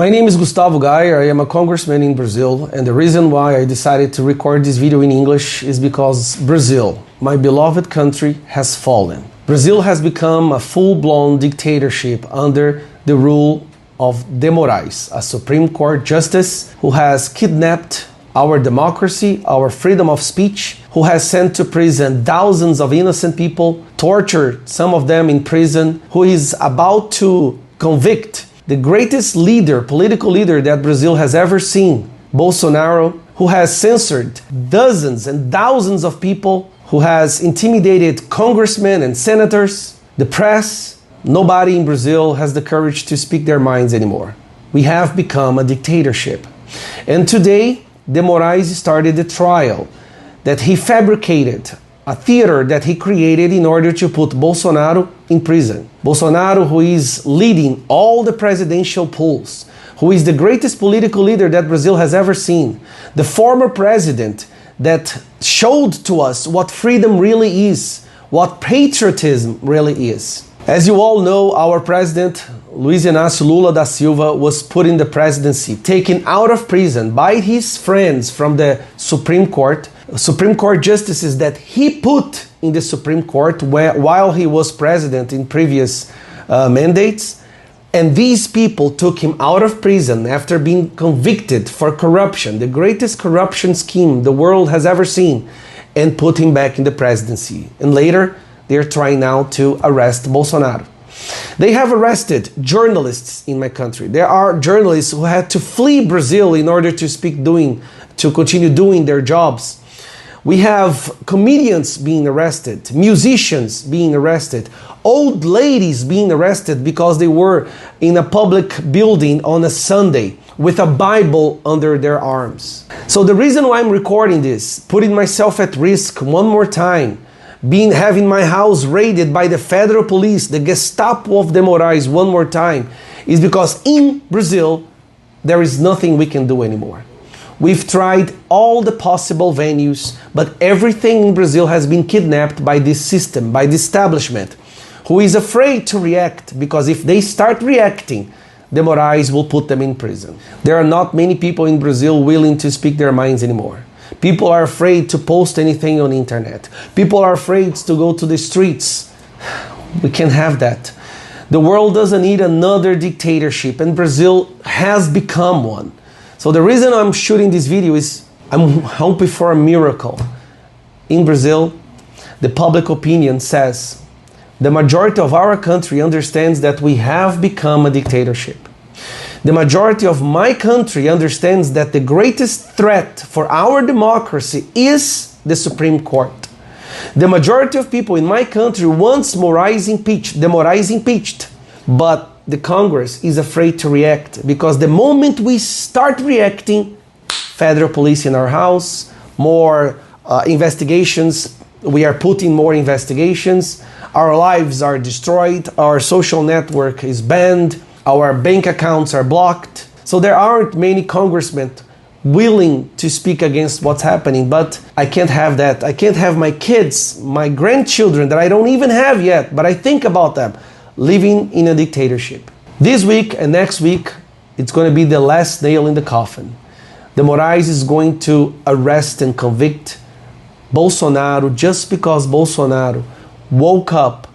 My name is Gustavo Gayer. I am a congressman in Brazil, and the reason why I decided to record this video in English is because Brazil, my beloved country, has fallen. Brazil has become a full-blown dictatorship under the rule of De Moraes, a Supreme Court justice who has kidnapped our democracy, our freedom of speech, who has sent to prison thousands of innocent people, tortured some of them in prison, who is about to convict the greatest leader, political leader that Brazil has ever seen, Bolsonaro, who has censored dozens and thousands of people, who has intimidated congressmen and senators, the press. Nobody in Brazil has the courage to speak their minds anymore. We have become a dictatorship. And today, De Moraes started a trial that he fabricated, a theater that he created in order to put Bolsonaro in prison. Bolsonaro, who is leading all the presidential polls, who is the greatest political leader that Brazil has ever seen, the former president that showed to us what freedom really is, what patriotism really is. As you all know, our president, Luiz Inácio Lula da Silva, was put in the presidency, taken out of prison by his friends from the Supreme Court justices that he put in the Supreme Court while he was president in previous mandates. And these people took him out of prison after being convicted for corruption, the greatest corruption scheme the world has ever seen, and put him back in the presidency. And later, they're trying now to arrest Bolsonaro. They have arrested journalists in my country. There are journalists who had to flee Brazil in order to continue doing their jobs. We have comedians being arrested, musicians being arrested, old ladies being arrested because they were in a public building on a Sunday with a Bible under their arms. So the reason why I'm recording this, putting myself at risk one more time, having my house raided by the federal police, the Gestapo of De Moraes one more time, is because in Brazil, there is nothing we can do anymore. We've tried all the possible venues, but everything in Brazil has been kidnapped by this system, by the establishment, who is afraid to react, because if they start reacting, De Moraes will put them in prison. There are not many people in Brazil willing to speak their minds anymore. People are afraid to post anything on the internet. People are afraid to go to the streets. We can't have that. The world doesn't need another dictatorship, and Brazil has become one. So the reason I'm shooting this video is I'm hoping for a miracle. In Brazil, the public opinion says the majority of our country understands that we have become a dictatorship. The majority of my country understands that the greatest threat for our democracy is the Supreme Court. The majority of people in my country wants De Moraes impeached, but the Congress is afraid to react, because the moment we start reacting, federal police in our house, more investigations, we are putting more investigations, our lives are destroyed, our social network is banned, our bank accounts are blocked. So there aren't many congressmen willing to speak against what's happening, but I can't have that. I can't have my kids, my grandchildren that I don't even have yet, but I think about them, living in a dictatorship. This week and next week, it's going to be the last nail in the coffin. De Moraes is going to arrest and convict Bolsonaro just because Bolsonaro woke up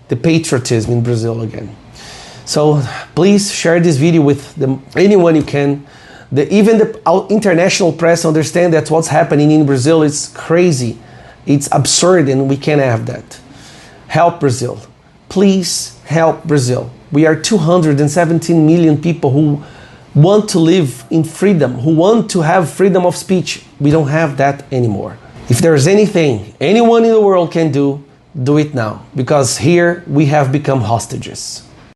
the patriotism in Brazil again. So please share this video with anyone you can. Even the international press understand that what's happening in Brazil is crazy. It's absurd, and we can't have that. Help Brazil. Please help Brazil. We are 217 million people who want to live in freedom, who want to have freedom of speech. We don't have that anymore. If there's anything anyone in the world can do, do it now, because here we have become hostages.